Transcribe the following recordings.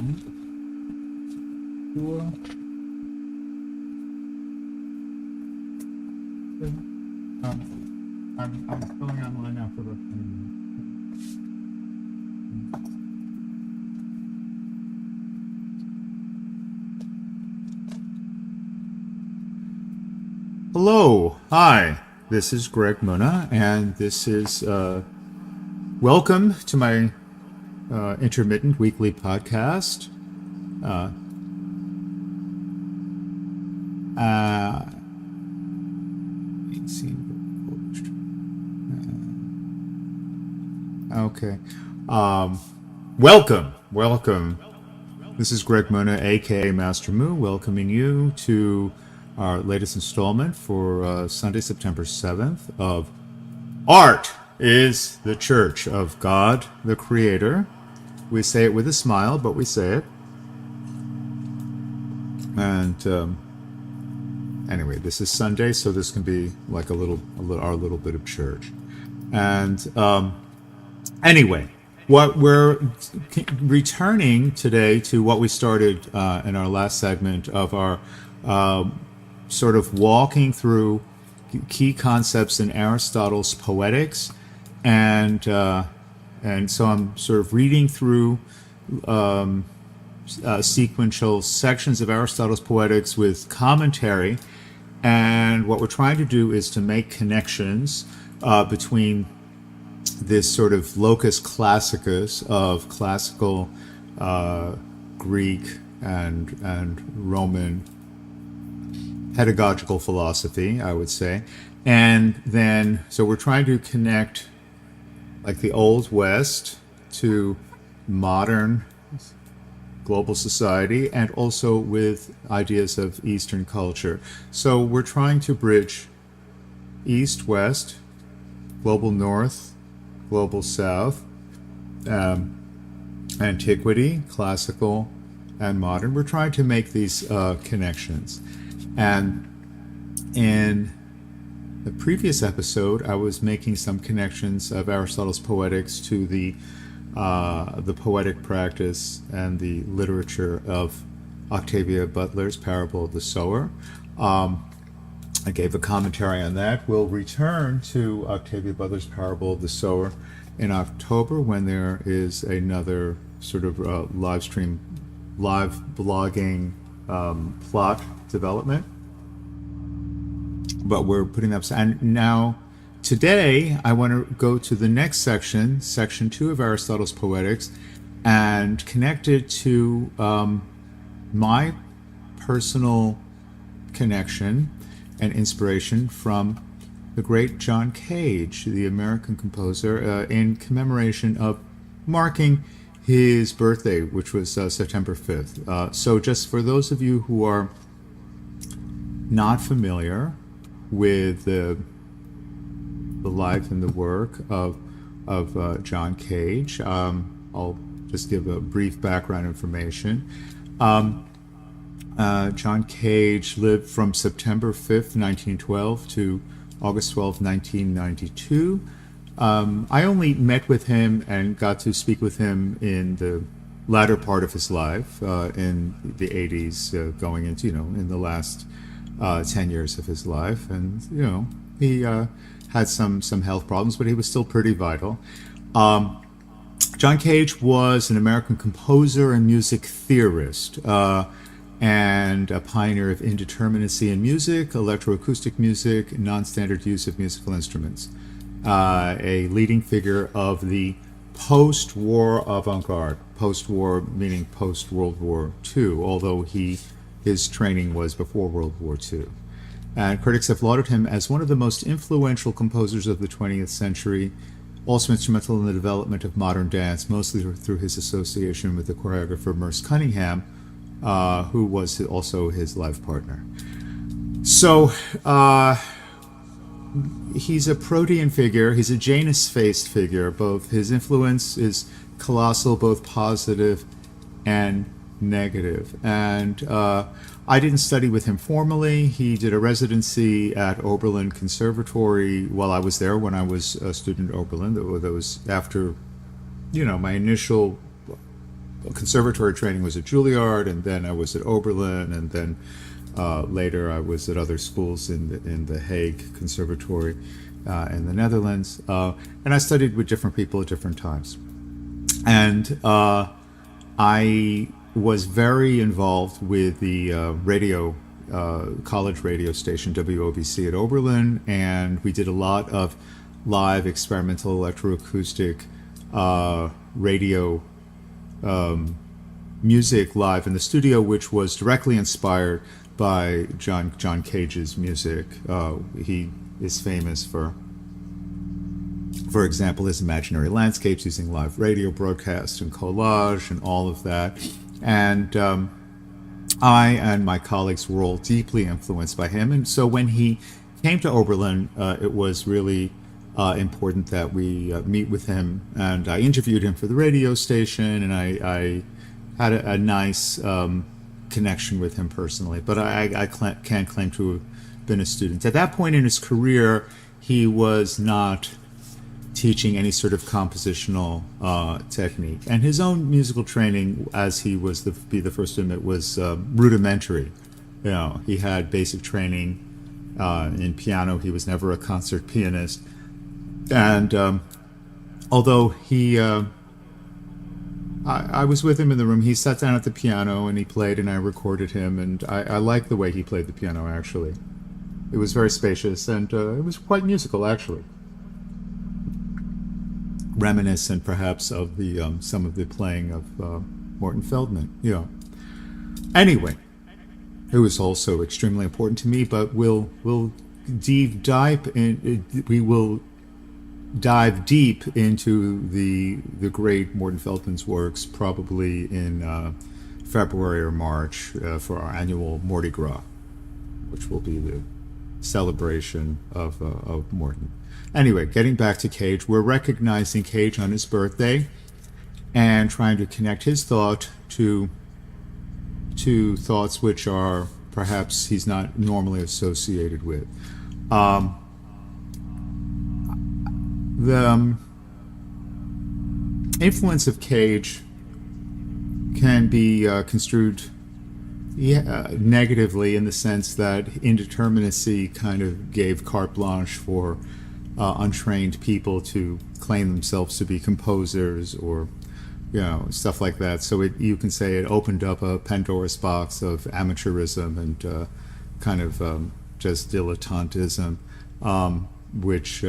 Sure. I'm going online now for the. Hello, hi. This is Greg Muna, and this is welcome to my intermittent weekly podcast. Uh, uh, okay. Welcome. This is Greg Mona, aka Master Moo, welcoming you to our latest installment for Sunday, September 7th of Art is the Church of God, the Creator. We say it with a smile, but we say it. And anyway, this is Sunday, so this can be like our little bit of church. And anyway, what we're returning today to what we started in our last segment of our sort of walking through key concepts in Aristotle's Poetics, and so I'm sort of reading through sequential sections of Aristotle's Poetics with commentary, and what we're trying to do is to make connections between this sort of locus classicus of classical Greek and Roman pedagogical philosophy, I would say. And then, so we're trying to connect like the Old West to modern global society, and also with ideas of Eastern culture. So we're trying to bridge East, West, global North, global South, antiquity, classical, and modern. We're trying to make these connections. And in the previous episode, I was making some connections of Aristotle's Poetics to the poetic practice and the literature of Octavia Butler's Parable of the Sower. I gave a commentary on that. We'll return to Octavia Butler's Parable of the Sower in October, when there is another sort of live blogging plot development. But we're putting up. And now, today, I want to go to the next section, section 2 of Aristotle's Poetics, and connect it to my personal connection and inspiration from the great John Cage, the American composer, in commemoration of marking his birthday, which was September 5th. So just for those of you who are not familiar with the life and the work of John Cage, I'll just give a brief background information. John Cage lived from September 5th, 1912 to August 12th, 1992. I only met with him and got to speak with him in the latter part of his life, in the 80s, going into, in the last 10 years of his life. And, he had some health problems, but he was still pretty vital. John Cage was an American composer and music theorist, and a pioneer of indeterminacy in music, electroacoustic music, non-standard use of musical instruments. A leading figure of the post-war avant-garde. Post-war meaning post-World War II, although his training was before World War II. And critics have lauded him as one of the most influential composers of the 20th century, also instrumental in the development of modern dance, mostly through his association with the choreographer Merce Cunningham, who was also his life partner. So he's a protean figure. He's a Janus-faced figure. Both his influence is colossal, both positive and negative. And I didn't study with him formally. He did a residency at Oberlin Conservatory while I was there, when I was a student at Oberlin. That was after, my initial conservatory training was at Juilliard, and then I was at Oberlin, and then later I was at other schools in the Hague Conservatory in the Netherlands, and I studied with different people at different times. And I was very involved with the college radio station WOBC at Oberlin, and we did a lot of live experimental electroacoustic radio music live in the studio, which was directly inspired by John Cage's music. He is famous for example, his imaginary landscapes using live radio broadcast and collage and all of that. And I and my colleagues were all deeply influenced by him. And so when he came to Oberlin, it was really important that we meet with him. And I interviewed him for the radio station, and I had a nice connection with him personally. But I can't claim to have been a student. At that point in his career, he was not teaching any sort of compositional technique, and his own musical training, as he was be the first to admit, was rudimentary. You know, he had basic training in piano. He was never a concert pianist, and although he, I was with him in the room. He sat down at the piano and he played, and I recorded him, and I liked the way he played the piano. Actually, it was very spacious, and it was quite musical, actually. Reminiscent, perhaps, of the some of the playing of Morton Feldman. Yeah. Anyway, it was also extremely important to me. But we will dive deep into the great Morton Feldman's works, probably in February or March for our annual Mardi Gras, which will be the celebration of Morton. Anyway, getting back to Cage, we're recognizing Cage on his birthday and trying to connect his thought to thoughts which are perhaps he's not normally associated with. The influence of Cage can be construed negatively, in the sense that indeterminacy kind of gave carte blanche for untrained people to claim themselves to be composers, or stuff like that. So you can say it opened up a Pandora's box of amateurism and kind of just dilettantism, which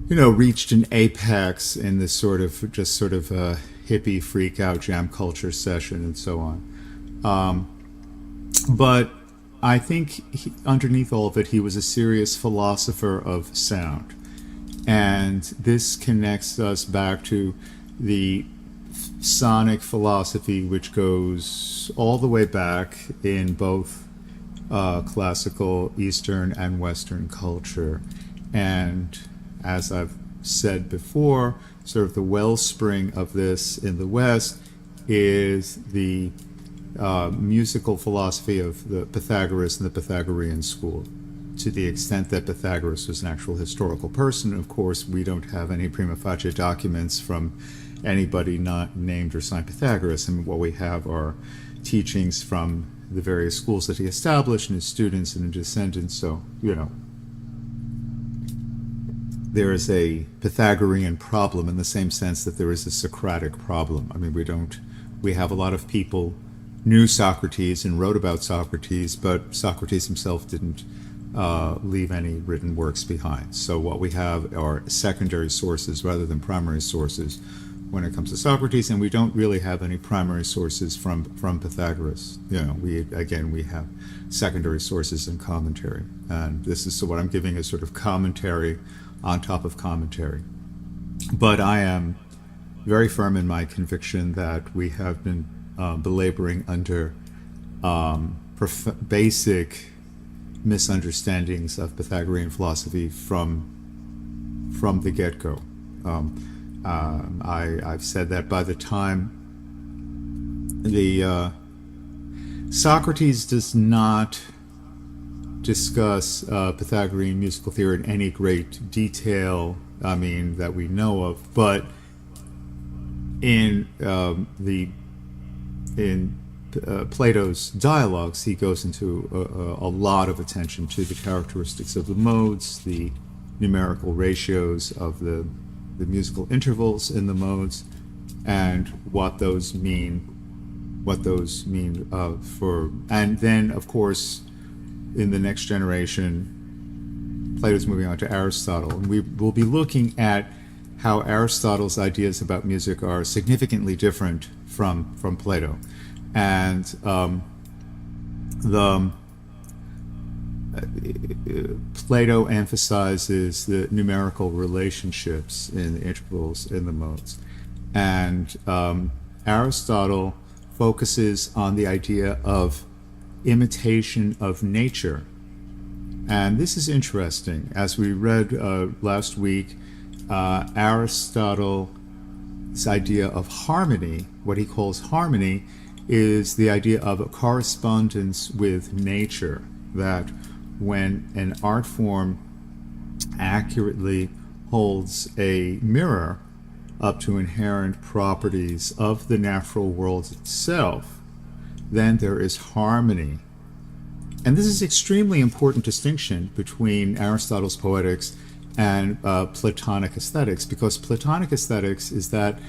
reached an apex in this sort of hippie freak out jam culture session and so on. But I think underneath all of it, he was a serious philosopher of sound. And this connects us back to the sonic philosophy, which goes all the way back in both classical Eastern and Western culture. And as I've said before, sort of the wellspring of this in the West is the musical philosophy of the Pythagoras and the Pythagorean school. To the extent that Pythagoras was an actual historical person, of course, we don't have any prima facie documents from anybody not named or signed Pythagoras. And what we have are teachings from the various schools that he established and his students and his descendants. So, there is a Pythagorean problem in the same sense that there is a Socratic problem. I mean, we have a lot of people knew Socrates and wrote about Socrates, but Socrates himself didn't leave any written works behind. So what we have are secondary sources rather than primary sources when it comes to Socrates, and we don't really have any primary sources from Pythagoras. We have secondary sources and commentary, and this is so what I'm giving is sort of commentary on top of commentary. But I am very firm in my conviction that we have been belaboring under basic misunderstandings of Pythagorean philosophy from the get-go. I've said that by the time Socrates does not discuss Pythagorean musical theory in any great detail, that we know of, but in the in Plato's dialogues, he goes into a lot of attention to the characteristics of the modes, the numerical ratios of the musical intervals in the modes, and what those mean. For, and then of course, in the next generation, Plato's moving on to Aristotle, and we will be looking at how Aristotle's ideas about music are significantly different from Plato. And Plato emphasizes the numerical relationships in the intervals in the modes, and Aristotle focuses on the idea of imitation of nature. And this is interesting. As we read last week, Aristotle's idea of harmony, what he calls harmony, is the idea of a correspondence with nature, that when an art form accurately holds a mirror up to inherent properties of the natural world itself, then there is harmony. And this is an extremely important distinction between Aristotle's Poetics and Platonic aesthetics, because Platonic aesthetics is that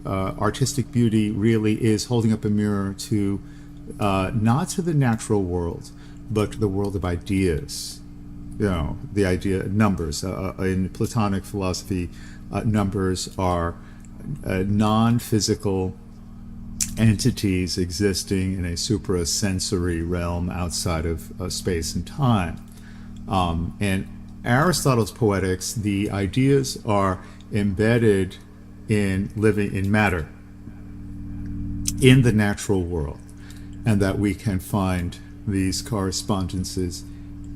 artistic beauty really is holding up a mirror to not to the natural world, but to the world of ideas. The idea numbers in Platonic philosophy. Numbers are non-physical entities existing in a suprasensory realm outside of space and time. In Aristotle's Poetics, the ideas are embedded in living in matter, in the natural world, and that we can find these correspondences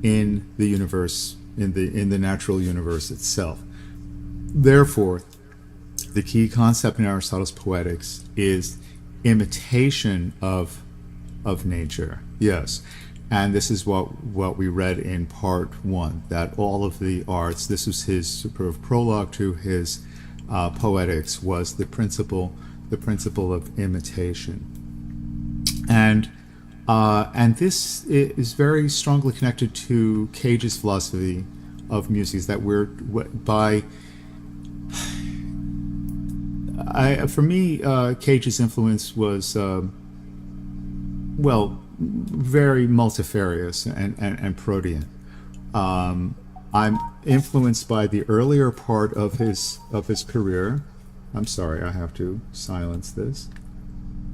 in the universe, in the natural universe itself. Therefore, the key concept in Aristotle's Poetics is imitation of nature. Yes. And this is what we read in part 1, that all of the arts, this was his sort of prologue to his Poetics, was the principle of imitation. And this is very strongly connected to Cage's philosophy of music, is that for me, Cage's influence was, very multifarious and protean. I'm influenced by the earlier part of his career. I'm sorry, I have to silence this.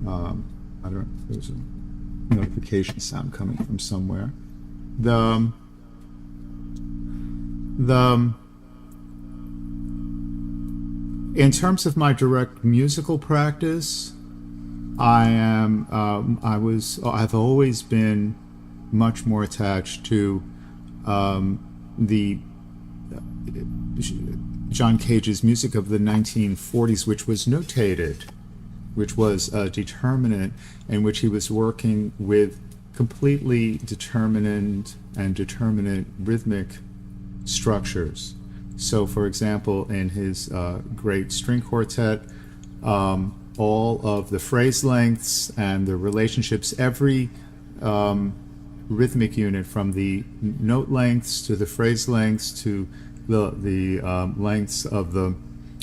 There's a notification sound coming from somewhere. In terms of my direct musical practice, I've always been much more attached to the John Cage's music of the 1940s, which was notated, which was determinate, in which he was working with completely determinate rhythmic structures. So, for example, in his great string quartet, all of the phrase lengths and the relationships, every rhythmic unit, from the note lengths to the phrase lengths to the lengths of the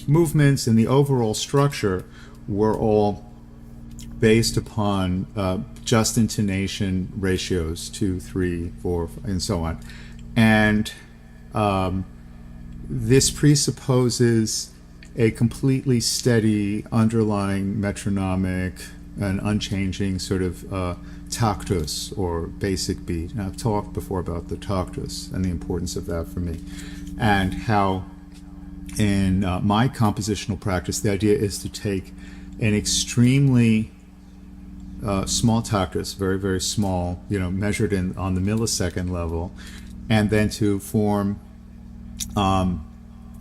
movements and the overall structure, were all based upon just intonation ratios, 2, 3, 4, and so on. And this presupposes a completely steady underlying metronomic and unchanging sort of tactus, or basic beat. And I've talked before about the tactus and the importance of that for me, and how in my compositional practice the idea is to take an extremely small tactus, very, very small, measured on the millisecond level, and then to form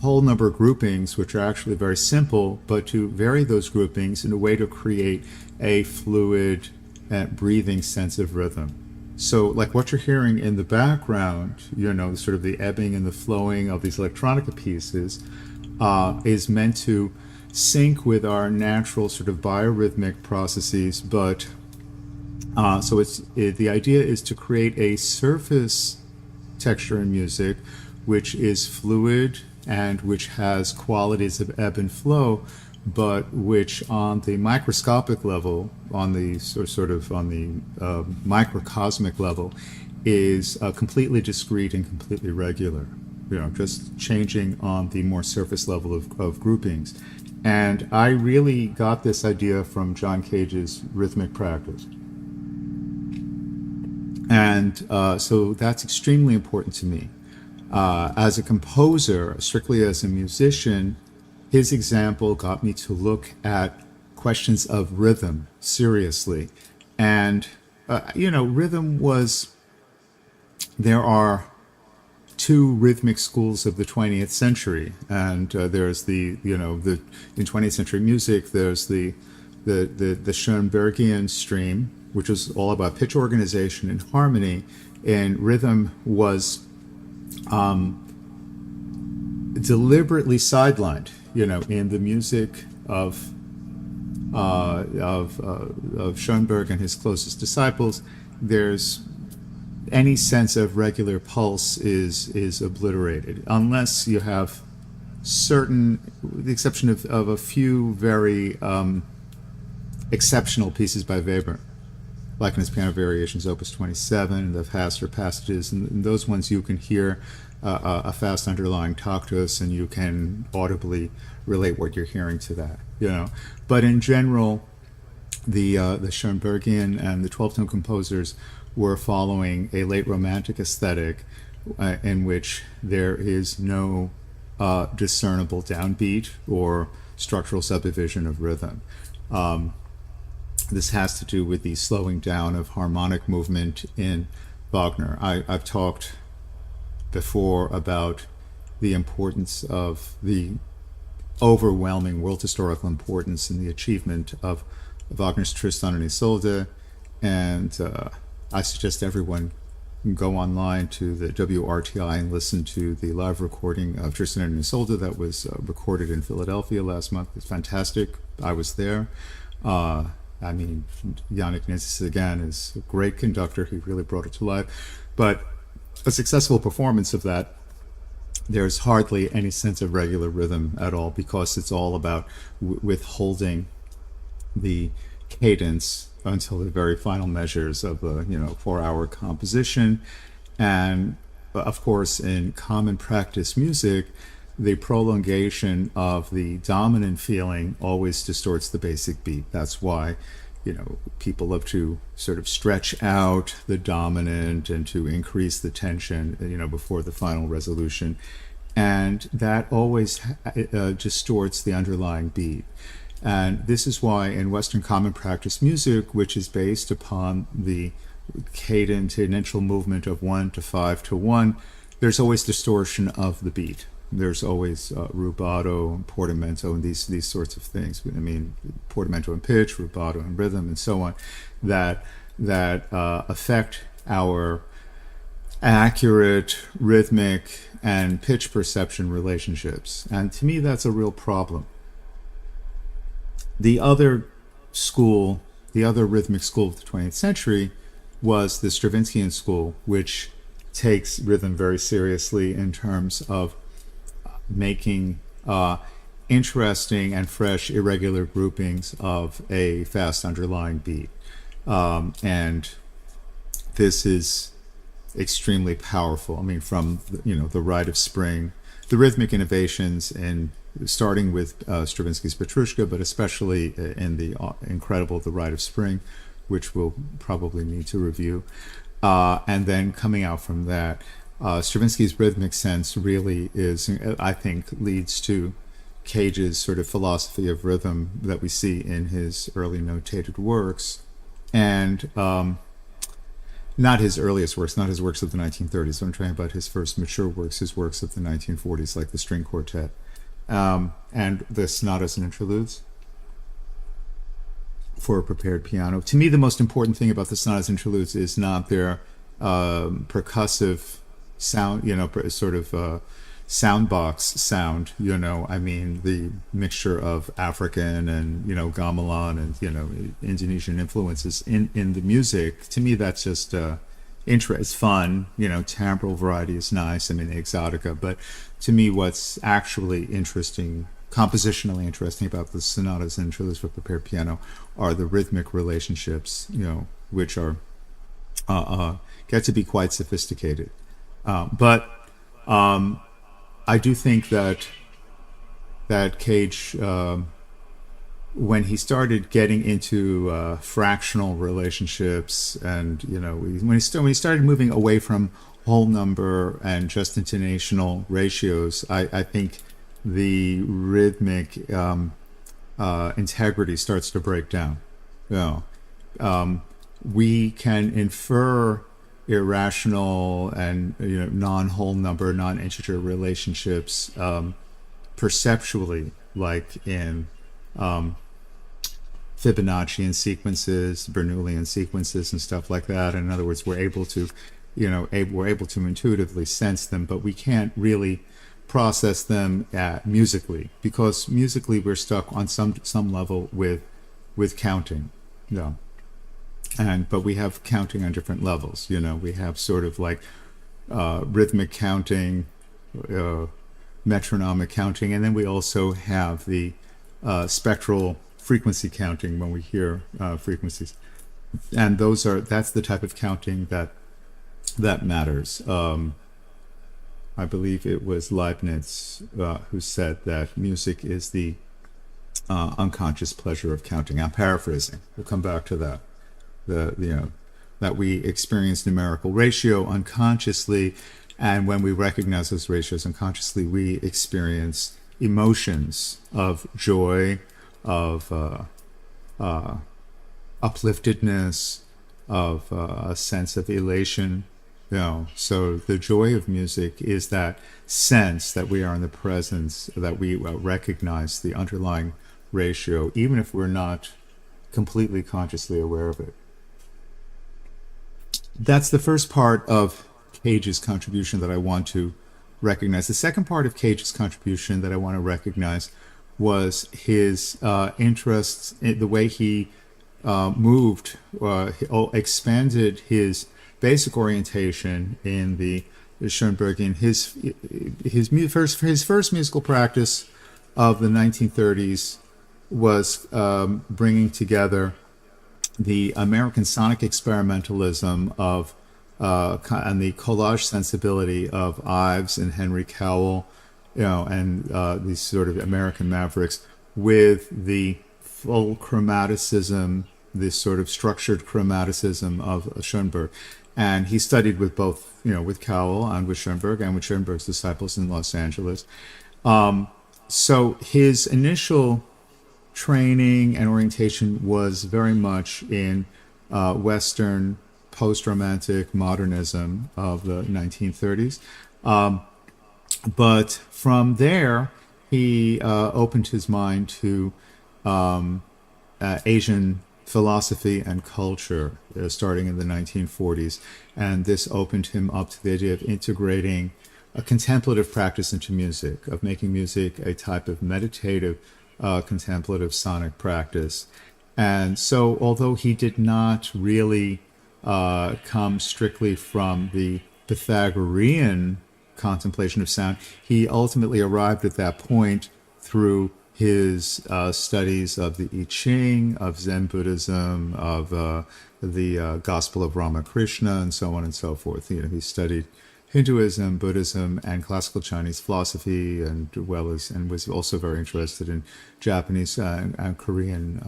whole number of groupings, which are actually very simple, but to vary those groupings in a way to create a fluid and breathing sense of rhythm. So, like what you're hearing in the background, sort of the ebbing and the flowing of these electronica pieces, is meant to sync with our natural sort of biorhythmic processes, but the idea is to create a surface texture in music which is fluid and which has qualities of ebb and flow, but which on the microscopic level, on the microcosmic level, is completely discrete and completely regular. Just changing on the more surface level of groupings. And I really got this idea from John Cage's rhythmic practice. And so that's extremely important to me. As a composer, strictly as a musician, his example got me to look at questions of rhythm seriously. And, rhythm was, there are two rhythmic schools of the 20th century. And there's in 20th century music, there's the Schoenbergian stream, which is all about pitch organization and harmony, and rhythm was deliberately sidelined. In the music of Schoenberg and his closest disciples, there's any sense of regular pulse is obliterated, unless you have the exception of a few very exceptional pieces by Weber, like in his piano variations, Opus 27, the faster passages, and those ones you can hear a fast underlying tactus, and you can audibly relate what you're hearing to that. But in general, the Schoenbergian and the 12-tone composers were following a late Romantic aesthetic in which there is no discernible downbeat or structural subdivision of rhythm. This has to do with the slowing down of harmonic movement in Wagner. I've talked before about the importance of the overwhelming world historical importance in the achievement of Wagner's Tristan and Isolde, and I suggest everyone go online to the WRTI and listen to the live recording of Tristan and Isolde that was recorded in Philadelphia last month. It's fantastic. I was there. Yannick Nizis, again, is a great conductor. He really brought it to life. But a successful performance of that, there's hardly any sense of regular rhythm at all, because it's all about withholding the cadence until the very final measures of a 4-hour composition. And of course, in common practice music, the prolongation of the dominant feeling always distorts the basic beat. That's why people love to sort of stretch out the dominant and to increase the tension before the final resolution, and that always distorts the underlying beat. And this is why in Western common practice music, which is based upon the cadential movement of 1 to 5 to 1, there's always distortion of the beat. There's always rubato, portamento, and these sorts of things. Portamento and pitch, rubato and rhythm, and so on, that affect our accurate rhythmic and pitch perception relationships. And to me, that's a real problem. The other rhythmic school of the 20th century was the Stravinskian school, which takes rhythm very seriously in terms of making interesting and fresh irregular groupings of a fast underlying beat. And this is extremely powerful. From the Rite of Spring, the rhythmic innovations in starting with Stravinsky's Petrushka, but especially in the incredible The Rite of Spring, which we'll probably need to review. And then coming out from that, Stravinsky's rhythmic sense really is, I think, leads to Cage's sort of philosophy of rhythm that we see in his early notated works. And not his earliest works, not his works of the 1930s. I'm talking about his first mature works, his works of the 1940s, like the string quartet. And the sonatas and interludes for a prepared piano. To me, the most important thing about the sonatas and interludes is not their percussive sound, soundbox sound. I mean, the mixture of African and gamelan and Indonesian influences in the music. To me, that's just it's fun. Timbral variety is nice. I mean, the exotica. But to me, what's actually interesting, compositionally interesting about the sonatas and trilogies for prepared piano are the rhythmic relationships. Which are get to be quite sophisticated. But I do think that Cage, when he started getting into fractional relationships, and when he started moving away from whole number and just intonational ratios, I think the rhythmic integrity starts to break down. We can infer irrational and non-whole number, non-integer relationships perceptually, like in Fibonaccian sequences, Bernoullian sequences, and stuff like that. In other words, we're able to intuitively sense them, but we can't really process them musically, because musically we're stuck on some level with counting. But we have counting on different levels. We have sort of like rhythmic counting, metronomic counting, and then we also have the spectral frequency counting when we hear frequencies, and that's the type of counting that matters. I believe it was Leibniz who said that music is the unconscious pleasure of counting. I'm paraphrasing. We'll come back to that. That we experience numerical ratio unconsciously, and when we recognize those ratios unconsciously, we experience emotions of joy, of upliftedness, of a sense of elation. So the joy of music is that sense that we are in the presence, that we recognize the underlying ratio, even if we're not completely consciously aware of it. That's the first part of Cage's contribution that I want to recognize. The second part of Cage's contribution that I want to recognize was his interest in the way he expanded his basic orientation in the Schoenbergian. His first musical practice of the 1930s was bringing together the American sonic experimentalism of and the collage sensibility of Ives and Henry Cowell, and these sort of American mavericks, with the full chromaticism, this sort of structured chromaticism of Schoenberg. And he studied with both, with Cowell and with Schoenberg, and with Schoenberg's disciples in Los Angeles. So his initial training and orientation was very much in Western post-romantic modernism of the 1930s. But from there, he opened his mind to Asian philosophy and culture, starting in the 1940s. And this opened him up to the idea of integrating a contemplative practice into music, of making music a type of meditative contemplative sonic practice. And so, although he did not really come strictly from the Pythagorean contemplation of sound, he ultimately arrived at that point through his studies of the I Ching, of Zen Buddhism, of the Gospel of Ramakrishna, and so on and so forth. He studied Hinduism, Buddhism, and classical Chinese philosophy, and was also very interested in Japanese and Korean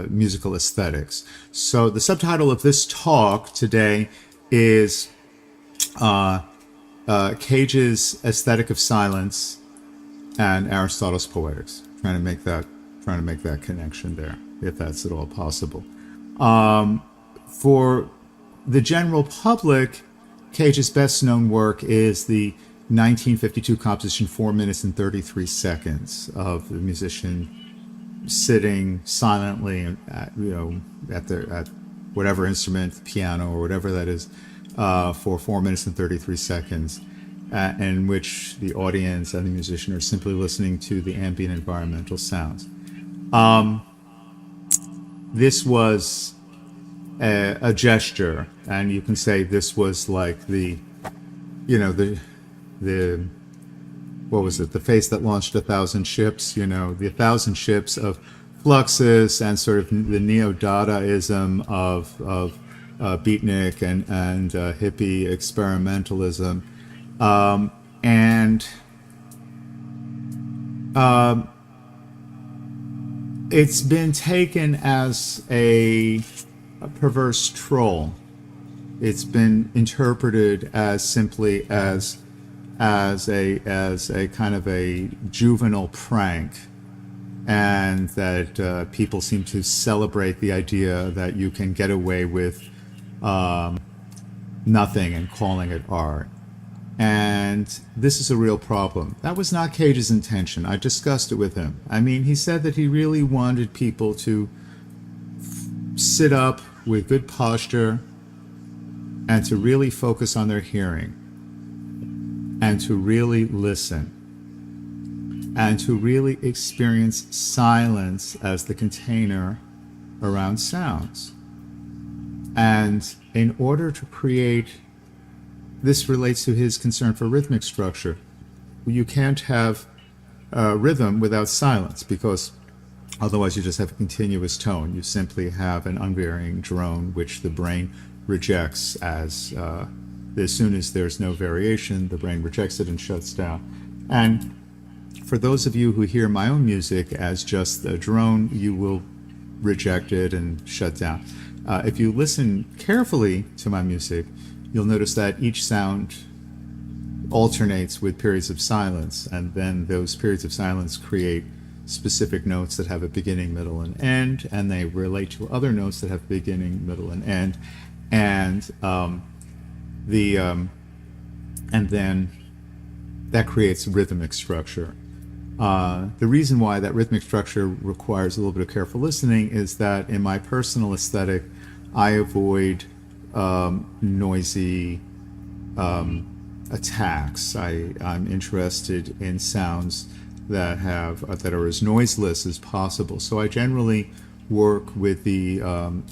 musical aesthetics. So the subtitle of this talk today is Cage's Aesthetic of Silence and Aristotle's Poetics. Trying to make that connection there, if that's at all possible. For the general public, Cage's best known work is the 1952 composition 4 minutes and 33 seconds of the musician sitting silently at whatever instrument, piano or whatever that is, for 4 minutes and 33 seconds. in which the audience and the musician are simply listening to the ambient environmental sounds. This was a gesture, and you can say this was like the, the what was it? The face that launched 1,000 ships. The 1,000 ships of Fluxus and sort of the neo-Dadaism of beatnik and hippie experimentalism, and it's been taken as a perverse troll. It's been interpreted as simply as a kind of a juvenile prank, and that people seem to celebrate the idea that you can get away with nothing and calling it art. And this is a real problem. That was not Cage's intention. I discussed it with him. I mean, he said that he really wanted people to sit up with good posture and to really focus on their hearing and to really listen and to really experience silence as the container around sounds. And in order to create, this relates to his concern for rhythmic structure. You can't have rhythm without silence, because otherwise you just have a continuous tone. You simply have an unvarying drone, which the brain rejects as soon as there's no variation, the brain rejects it and shuts down. And for those of you who hear my own music as just a drone, you will reject it and shut down. If you listen carefully to my music, you'll notice that each sound alternates with periods of silence, and then those periods of silence create specific notes that have a beginning, middle, and end, and they relate to other notes that have beginning, middle, and end, and then that creates rhythmic structure. The reason why that rhythmic structure requires a little bit of careful listening is that in my personal aesthetic, I avoid noisy attacks. I'm interested in sounds that are as noiseless as possible. So I generally work with the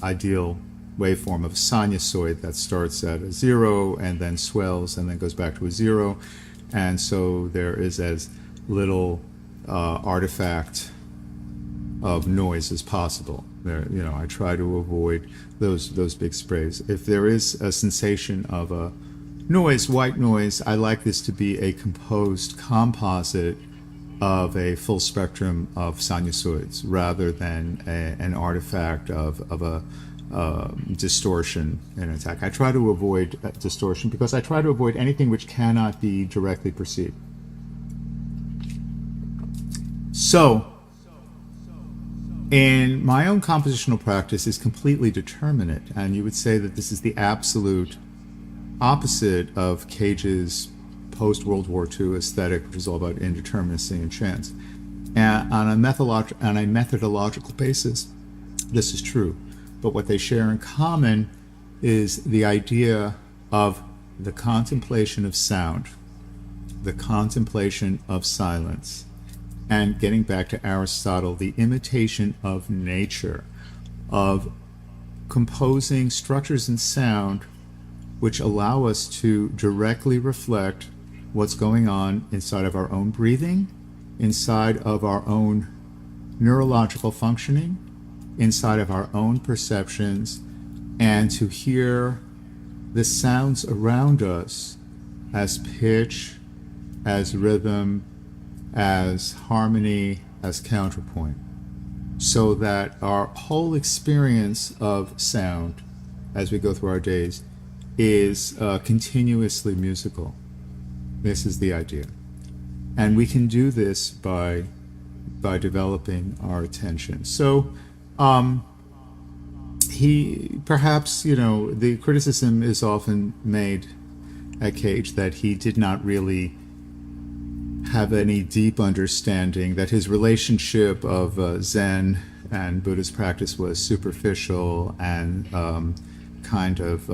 ideal waveform of a sinusoid that starts at a 0 and then swells and then goes back to a 0, and so there is as little artifact of noise as possible. I try to avoid those big sprays. If there is a sensation of a noise, white noise, I like this to be a composed composite of a full spectrum of sinusoids rather than an artifact of a distortion in an attack. I try to avoid distortion because I try to avoid anything which cannot be directly perceived. So, in my own compositional practice is completely determinate, and you would say that this is the absolute opposite of Cage's post-World War II aesthetic, which is all about indeterminacy and chance. And on a methodological basis, this is true. But what they share in common is the idea of the contemplation of sound, the contemplation of silence, and getting back to Aristotle, the imitation of nature, of composing structures and sound which allow us to directly reflect what's going on inside of our own breathing, inside of our own neurological functioning, inside of our own perceptions, and to hear the sounds around us as pitch, as rhythm, as harmony, as counterpoint, so that our whole experience of sound as we go through our days is continuously musical. This is the idea. And we can do this by developing our attention. So the criticism is often made at Cage that he did not really have any deep understanding, that his relationship of Zen and Buddhist practice was superficial and kind of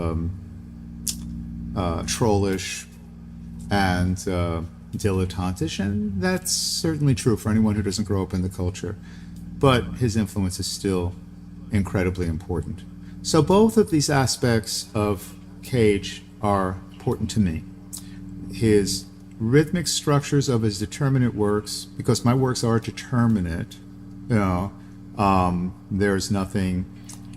trollish, and dilettantish, and that's certainly true for anyone who doesn't grow up in the culture. But his influence is still incredibly important. So both of these aspects of Cage are important to me. His rhythmic structures of his determinate works, because my works are determinate, you know, there's nothing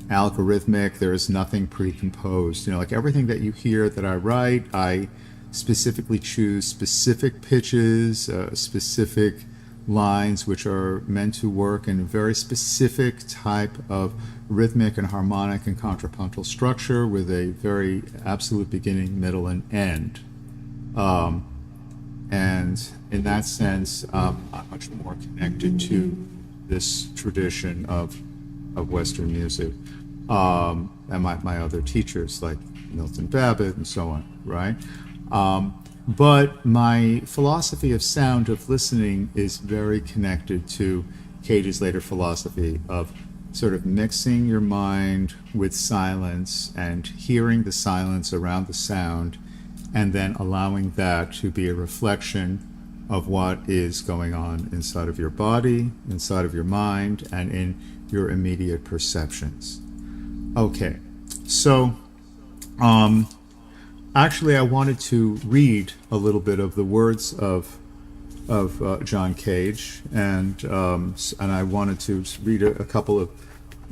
algorithmic, there is nothing precomposed. You know, like everything that you hear that I write, I specifically choose specific pitches, specific lines which are meant to work in a very specific type of rhythmic and harmonic and contrapuntal structure with a very absolute beginning, middle, and end. And in that sense, I'm much more connected to this tradition of Western music, and my other teachers like Milton Babbitt and so on, right? But my philosophy of sound, of listening, is very connected to Cage's later philosophy of sort of mixing your mind with silence and hearing the silence around the sound, and then allowing that to be a reflection of what is going on inside of your body, inside of your mind, and in your immediate perceptions. Okay, so actually I wanted to read a little bit of the words of John Cage, and I wanted to read a couple of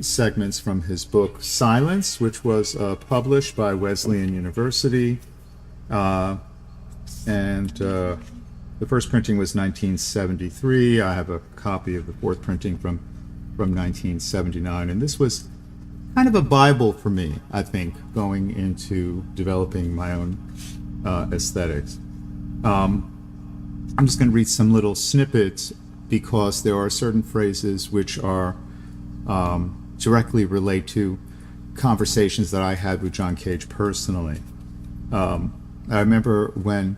segments from his book Silence, which was published by Wesleyan University, and the first printing was 1973. I have a copy of the fourth printing from 1979, and this was kind of a Bible for me, I think, going into developing my own aesthetics. I'm just going to read some little snippets because there are certain phrases which are directly relate to conversations that I had with John Cage personally. I remember when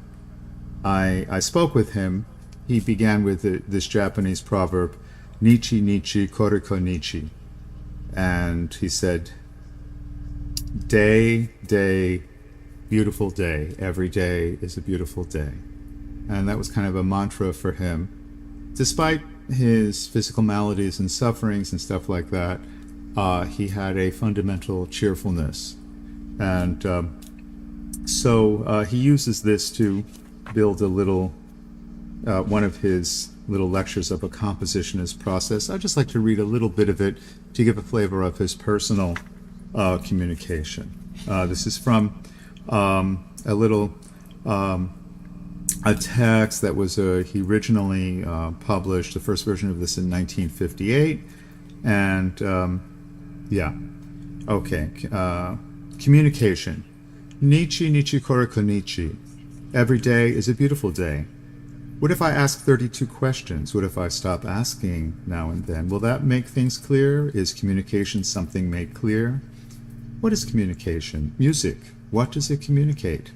I spoke with him, he began with this Japanese proverb, Nichi Nichi Koriko Nichi. And he said, day, day, beautiful day. Every day is a beautiful day. And that was kind of a mantra for him. Despite his physical maladies and sufferings and stuff like that, he had a fundamental cheerfulness. And so he uses this to build a little, one of his little lectures of a compositionist process. I'd just like to read a little bit of it to give a flavor of his personal communication. This is from a little a text that was he originally published the first version of this in 1958, and yeah, okay. Communication. Nichi Nichi Koriko Nichi. Every day is a beautiful day. What if I ask 32 questions? What if I stop asking now and then? Will that make things clear? Is communication something made clear? What is communication? Music. What does it communicate?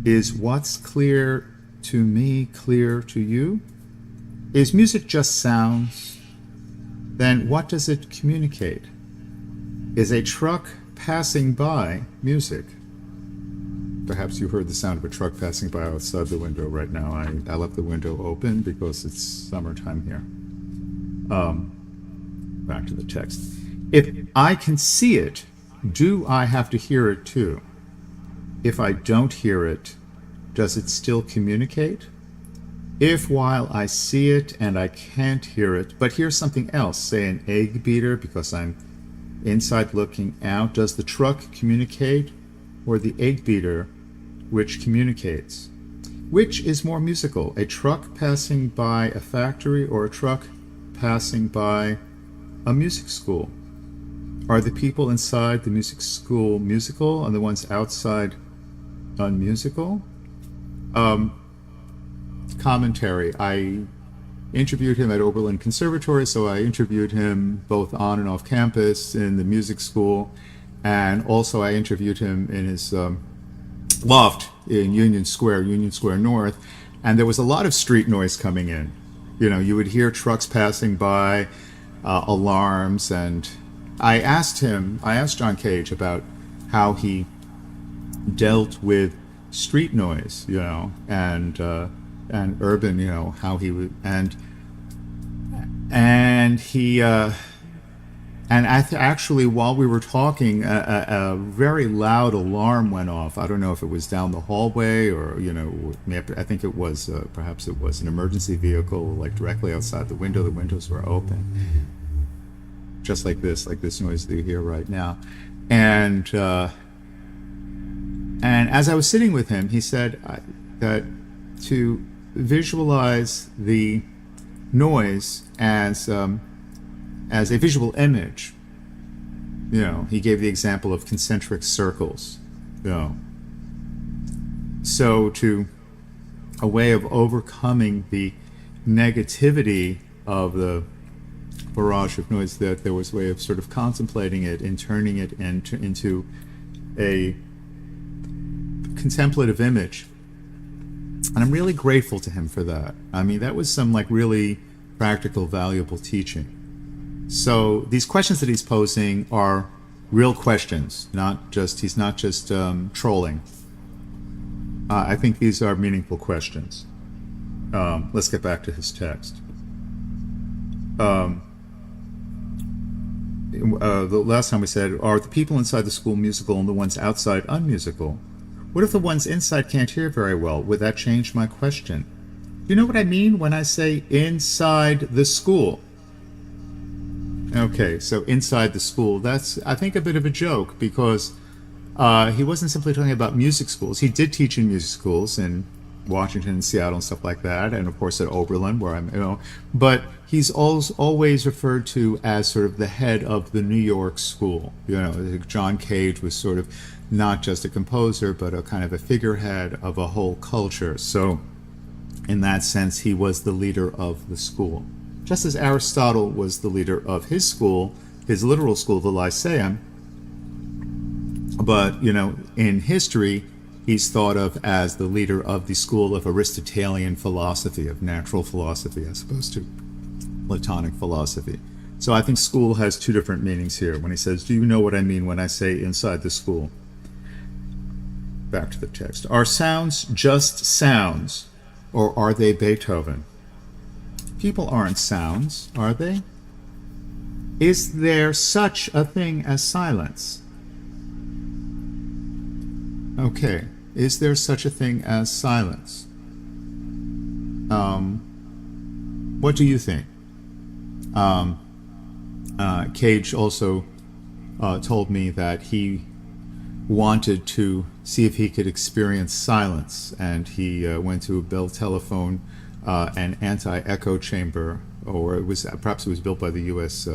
Is what's clear to me clear to you? Is music just sounds? Then what does it communicate? Is a truck passing by music? Perhaps you heard the sound of a truck passing by outside the window right now. I left the window open because it's summertime here. Back to the text. If I can see it, do I have to hear it too? If I don't hear it, does it still communicate? If while I see it and I can't hear it, but hear something else, say an egg beater because I'm inside looking out, does the truck communicate or the egg beater which communicates? Which is more musical, a truck passing by a factory or a truck passing by a music school? Are the people inside the music school musical and the ones outside unmusical? Commentary. I interviewed him at Oberlin Conservatory, so I interviewed him both on and off campus in the music school, and also I interviewed him in his loft in Union Square North, and there was a lot of street noise coming in. You know, you would hear trucks passing by, alarms, and I asked John Cage about how he dealt with street noise, and urban, how he would, and he and actually, while we were talking, a very loud alarm went off. I don't know if it was down the hallway or, I think it was, perhaps it was an emergency vehicle, like directly outside the window. The windows were open, just like this noise that you hear right now. And as I was sitting with him, he said that to visualize the noise as a visual image. He gave the example of concentric circles. So a way of overcoming the negativity of the barrage of noise, that there was a way of sort of contemplating it and turning it into a contemplative image. And I'm really grateful to him for that. I mean, that was some really practical, valuable teaching. So these questions that he's posing are real questions, he's not just trolling. I think these are meaningful questions. Let's get back to his text. The last time we said, are the people inside the school musical and the ones outside unmusical? What if the ones inside can't hear very well? Would that change my question? Do you know what I mean when I say inside the school? Okay, so inside the school, that's, I think, a bit of a joke, because he wasn't simply talking about music schools. He did teach in music schools in Washington and Seattle and stuff like that, and of course at Oberlin, where I'm, but he's always referred to as sort of the head of the New York school. John Cage was sort of not just a composer, but a kind of a figurehead of a whole culture. So in that sense, he was the leader of the school. Just as Aristotle was the leader of his school, his literal school, the Lyceum. But, in history, he's thought of as the leader of the school of Aristotelian philosophy, of natural philosophy, as opposed to Platonic philosophy. So I think school has two different meanings here. When he says, do you know what I mean when I say inside the school? Back to the text. Are sounds just sounds, or are they Beethoven? People aren't sounds, are they? Is there such a thing as silence? Okay, is there such a thing as silence? What do you think? Cage also told me that he wanted to see if he could experience silence, and he went to a Bell Telephone, an anti-echo chamber, or perhaps it was built by the U.S.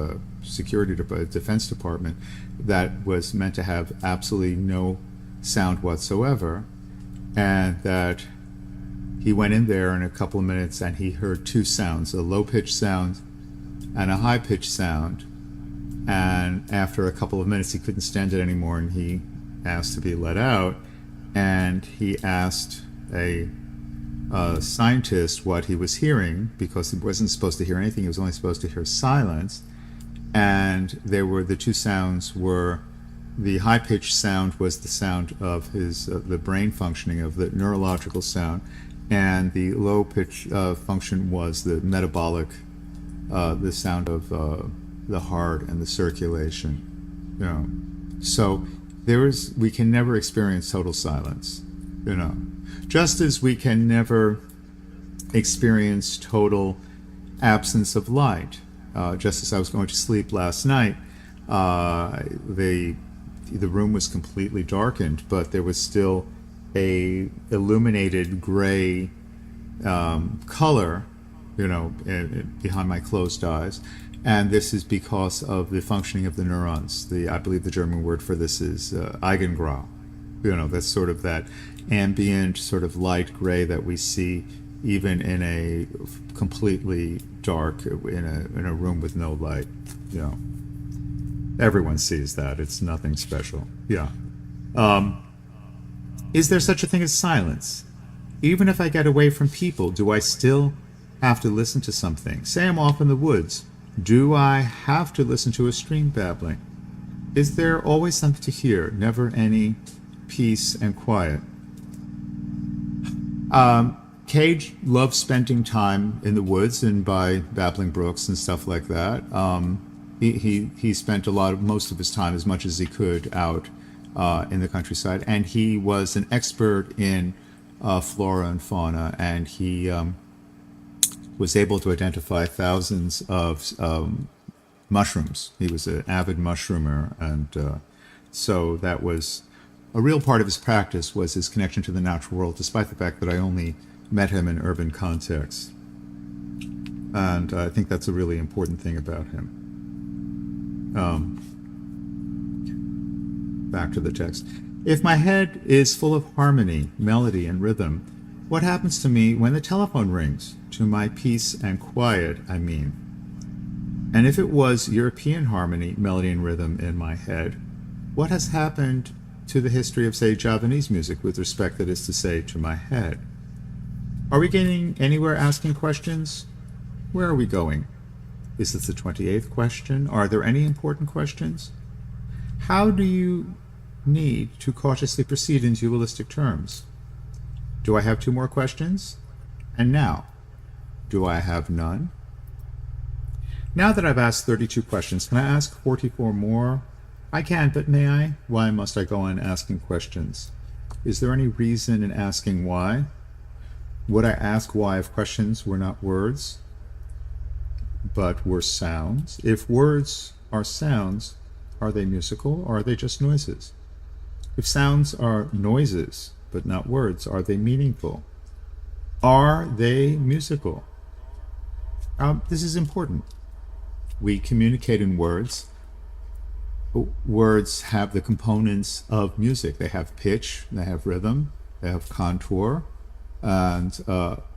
Defense Department, that was meant to have absolutely no sound whatsoever, and that he went in there in a couple of minutes and he heard two sounds, a low-pitched sound and a high-pitched sound, and after a couple of minutes he couldn't stand it anymore and he asked to be let out, and he asked a scientist what he was hearing, because he wasn't supposed to hear anything, he was only supposed to hear silence. And the two sounds were, the high-pitched sound was the sound of his the brain functioning, of the neurological sound, and the low-pitch function was the metabolic, the sound of the heart and the circulation. So we can never experience total silence, just as we can never experience total absence of light. Just as I was going to sleep last night, the room was completely darkened, but there was still a illuminated gray color, behind my closed eyes. And this is because of the functioning of the neurons. I believe the German word for this is Eigengrau. That's sort of that ambient sort of light gray that we see even in a completely dark, in a room with no light. Everyone sees that. It's nothing special. Is there such a thing as silence? Even if I get away from people, do I still have to listen to something? Say I'm off in the woods. Do I have to listen to a stream babbling? Is there always something to hear, never any peace and quiet? Cage loved spending time in the woods and by babbling brooks and stuff like that. He spent most of his time, as much as he could, out in the countryside, and he was an expert in flora and fauna, and he was able to identify thousands of mushrooms. He was an avid mushroomer, and so that was a real part of his practice, was his connection to the natural world, despite the fact that I only met him in urban contexts. And I think that's a really important thing about him. Back to the text. If my head is full of harmony, melody, and rhythm, what happens to me when the telephone rings? To my peace and quiet, I mean. And if it was European harmony, melody, and rhythm in my head, what has happened to the history of, say, Javanese music with respect, that is to say, to my head? Are we getting anywhere asking questions? Where are we going? Is this the 28th question? Are there any important questions? How do you need to cautiously proceed in dualistic terms? Do I have 2 more questions? And now, do I have none? Now that I've asked 32 questions, can I ask 44 more? I can, but may I? Why must I go on asking questions? Is there any reason in asking why? Would I ask why if questions were not words, but were sounds? If words are sounds, are they musical, or are they just noises? If sounds are noises, but not words, are they meaningful? Are they musical? This is important. We communicate in words. Words have the components of music. They have pitch, they have rhythm, they have contour, and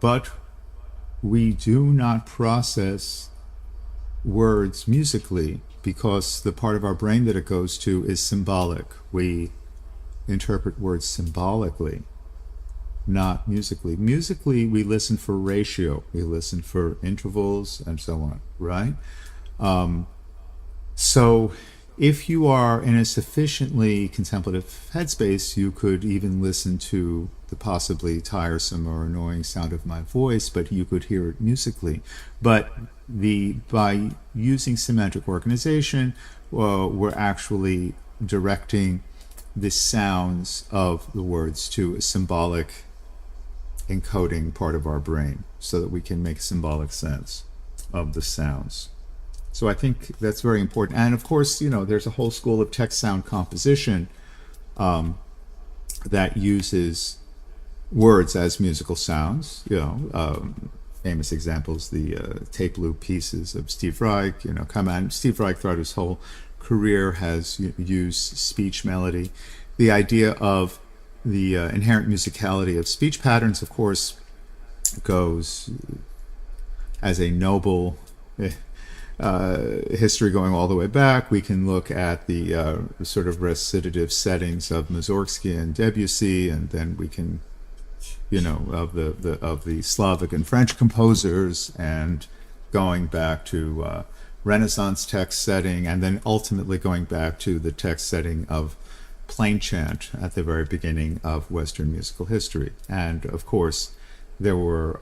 but we do not process words musically, because the part of our brain that it goes to is symbolic. We interpret words symbolically, not musically. Musically, we listen for ratio, we listen for intervals, and so on, right? So if you are in a sufficiently contemplative headspace, you could even listen to the possibly tiresome or annoying sound of my voice, but you could hear it musically. But by using semantic organization, we're actually directing the sounds of the words to a symbolic encoding part of our brain, so that we can make symbolic sense of the sounds. So I think that's very important. And of course, there's a whole school of text sound composition that uses words as musical sounds. Famous examples, the tape loop pieces of Steve Reich. Steve Reich throughout his whole career has used speech melody. The idea of the inherent musicality of speech patterns, of course, goes as a noble history going all the way back. We can look at the sort of recitative settings of Mussorgsky and Debussy, and then we can, of the Slavic and French composers, and going back to Renaissance text setting, and then ultimately going back to the text setting of plain chant at the very beginning of Western musical history. And of course, there were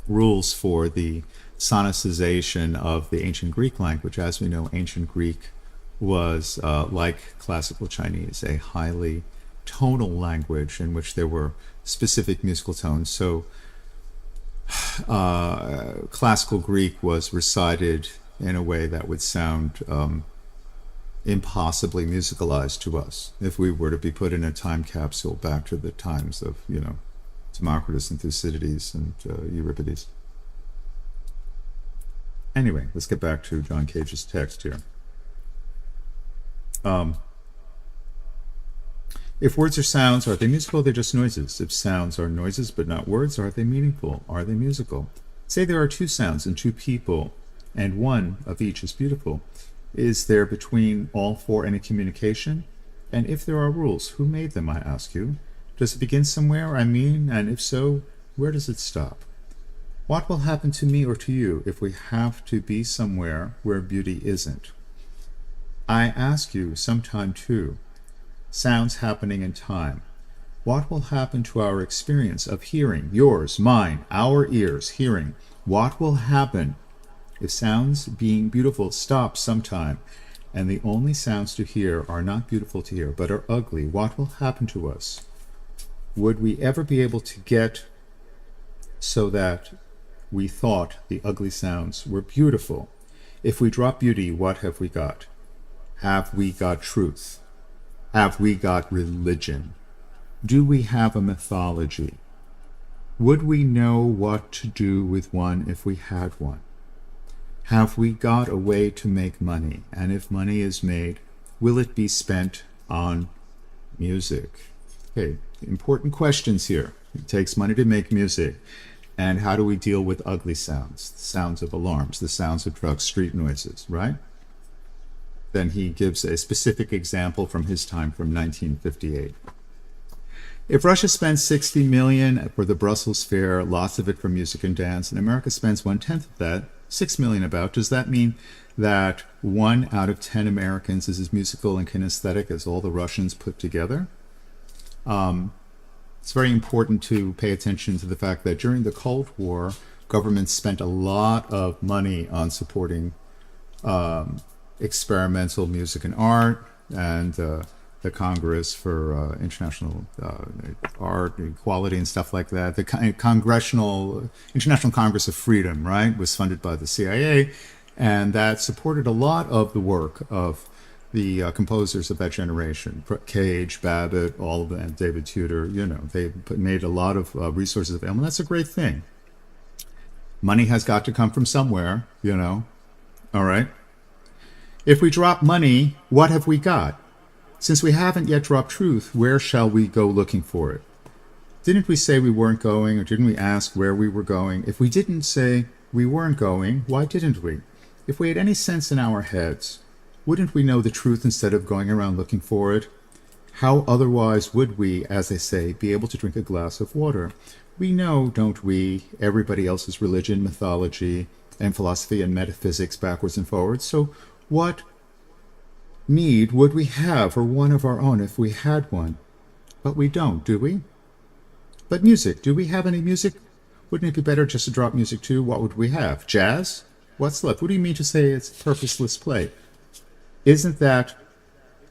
rules for the sonicization of the ancient Greek language. As we know, ancient Greek was, like classical Chinese, a highly tonal language in which there were specific musical tones. So classical Greek was recited in a way that would sound impossibly musicalized to us if we were to be put in a time capsule back to the times of, Democritus and Thucydides and Euripides. Anyway, let's get back to John Cage's text here. If words are sounds, are they musical? They're just noises. If sounds are noises but not words, are they meaningful? Are they musical? Say there are 2 sounds and 2 people, and one of each is beautiful. Is there between all 4 any communication? And if there are rules, who made them, I ask you? Does it begin somewhere, and if so, where does it stop? What will happen to me or to you if we have to be somewhere where beauty isn't? I ask you sometime too. Sounds happening in time. what will happen to our experience of hearing? Yours, mine, our ears, hearing. What will happen if sounds being beautiful stop sometime, and the only sounds to hear are not beautiful to hear, but are ugly? What will happen to us? Would we ever be able to get so that we thought the ugly sounds were beautiful? If we drop beauty, what have we got? Have we got truth? Have we got religion? Do we have a mythology? Would we know what to do with one if we had one? Have we got a way to make money? And if money is made, will it be spent on music? Okay, important questions here. It takes money to make music. And how do we deal with ugly sounds? The sounds of alarms, the sounds of trucks, street noises, right? Then he gives a specific example from his time from 1958. If Russia spends 60 million for the Brussels Fair, lots of it for music and dance, and America spends 1/10 of that, 6 million about, does that mean that 1 out of 10 Americans is as musical and kinesthetic as all the Russians put together? It's very important to pay attention to the fact that during the Cold War, governments spent a lot of money on supporting experimental music and art, and the Congress for International Art Equality and stuff like that. The International Congress of Freedom, right, was funded by the CIA, and that supported a lot of the work of the composers of that generation. Cage, Babbitt, all of them, David Tudor, they made a lot of resources available. That's a great thing. Money has got to come from somewhere, all right? If we drop money, what have we got? Since we haven't yet dropped truth, where shall we go looking for it? Didn't we say we weren't going, or didn't we ask where we were going? If we didn't say we weren't going, why didn't we? If we had any sense in our heads, wouldn't we know the truth instead of going around looking for it? How otherwise would we, as they say, be able to drink a glass of water? We know, don't we, everybody else's religion, mythology, and philosophy and metaphysics backwards and forwards. So what need would we have for one of our own if we had one? But we don't, do we? But music, do we have any music? Wouldn't it be better just to drop music too? What would we have? Jazz? What's left? What do you mean to say it's purposeless play? Isn't that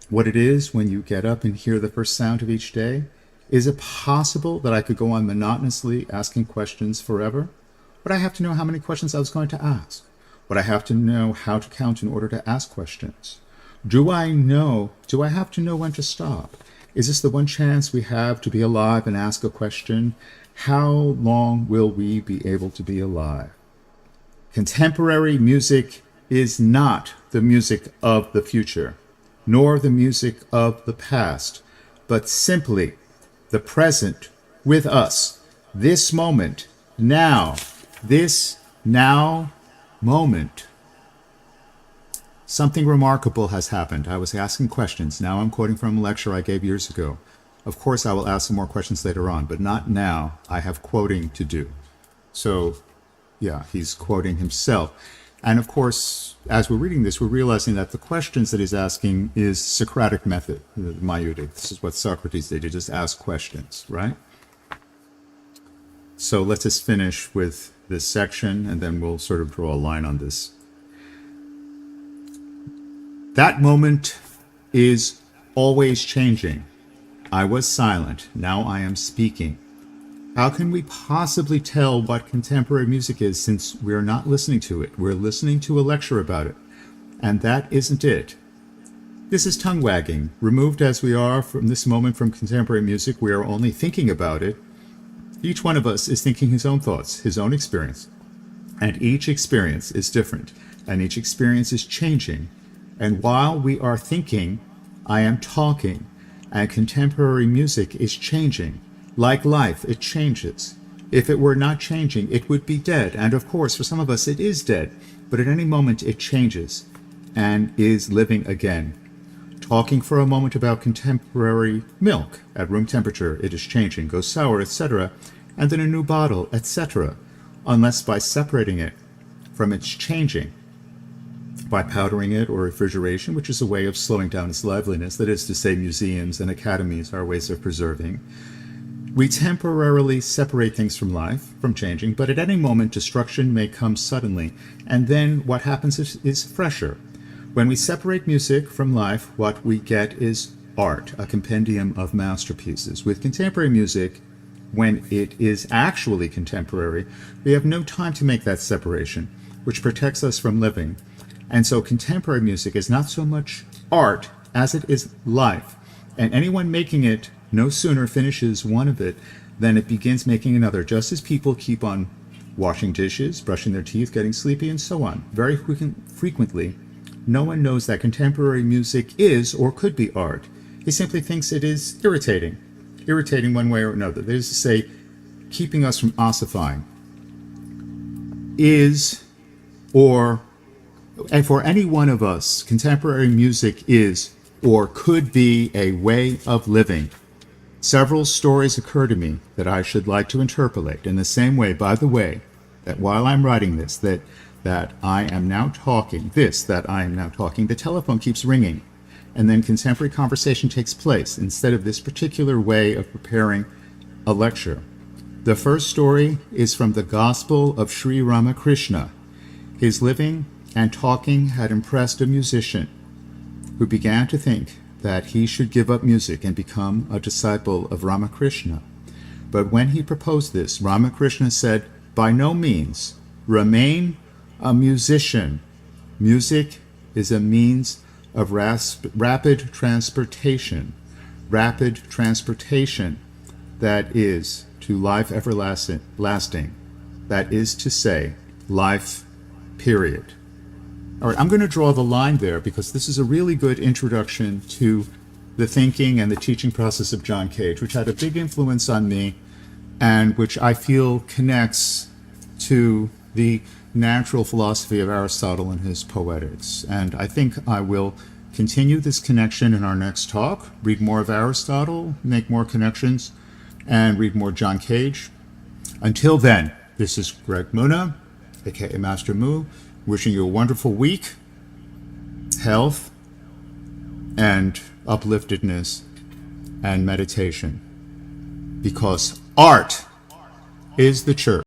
what it is when you get up and hear the first sound of each day? Is it possible that I could go on monotonously asking questions forever? Would I have to know how many questions I was going to ask? Would I have to know how to count in order to ask questions? Do I have to know when to stop? Is this the one chance we have to be alive and ask a question? How long will we be able to be alive? Contemporary music is not the music of the future, nor the music of the past, but simply the present with us, this moment, now, this now moment. Something remarkable has happened. I was asking questions. Now I'm quoting from a lecture I gave years ago. Of course, I will ask some more questions later on, but not now. I have quoting to do. So, yeah, he's quoting himself. And of course, as we're reading this, we're realizing that the questions that he's asking is Socratic method, Maieutic. This is what Socrates did. He just asked questions, right? So let's just finish with this section, and then we'll sort of draw a line on this. That moment is always changing. I was silent. Now I am speaking. How can we possibly tell what contemporary music is since we're not listening to it? We're listening to a lecture about it. And that isn't it. This is tongue wagging. Removed as we are from this moment from contemporary music, we are only thinking about it. Each one of us is thinking his own thoughts, his own experience. And each experience is different. And each experience is changing. And while we are thinking, I am talking. And contemporary music is changing. Like life, it changes. If it were not changing, it would be dead. And of course, for some of us, it is dead. But at any moment, it changes and is living again. Talking for a moment about contemporary milk. At room temperature, it is changing, goes sour, etc. And then a new bottle, etc. Unless by separating it from its changing, by powdering it or refrigeration, which is a way of slowing down its liveliness. That is to say, museums and academies are ways of preserving. We temporarily separate things from life, from changing, but at any moment destruction may come suddenly, and then what happens is fresher. When we separate music from life, what we get is art, a compendium of masterpieces. With contemporary music, when it is actually contemporary, we have no time to make that separation, which protects us from living. And so contemporary music is not so much art as it is life. And anyone making it no sooner finishes one of it than it begins making another, just as people keep on washing dishes, brushing their teeth, getting sleepy, and so on. Very frequently, no one knows that contemporary music is or could be art. He simply thinks it is irritating one way or another. That is to say, keeping us from ossifying. Is, or, and for any one of us, contemporary music is or could be a way of living. Several stories occur to me that I should like to interpolate in the same way, by the way, that while I'm writing this, that I am now talking, the telephone keeps ringing, and then contemporary conversation takes place instead of this particular way of preparing a lecture. The first story is from the Gospel of Sri Ramakrishna. His living and talking had impressed a musician who began to think that he should give up music and become a disciple of Ramakrishna. But when he proposed this, Ramakrishna said, "By no means. Remain a musician. Music is a means of rapid transportation. Rapid transportation, that is, to life everlasting. That is to say, life, period." All right, I'm going to draw the line there because this is a really good introduction to the thinking and the teaching process of John Cage, which had a big influence on me and which I feel connects to the natural philosophy of Aristotle and his Poetics. And I think I will continue this connection in our next talk, read more of Aristotle, make more connections, and read more John Cage. Until then, this is Greg Muna, aka Master Mu, wishing you a wonderful week, health, and upliftedness, and meditation. Because art is the church.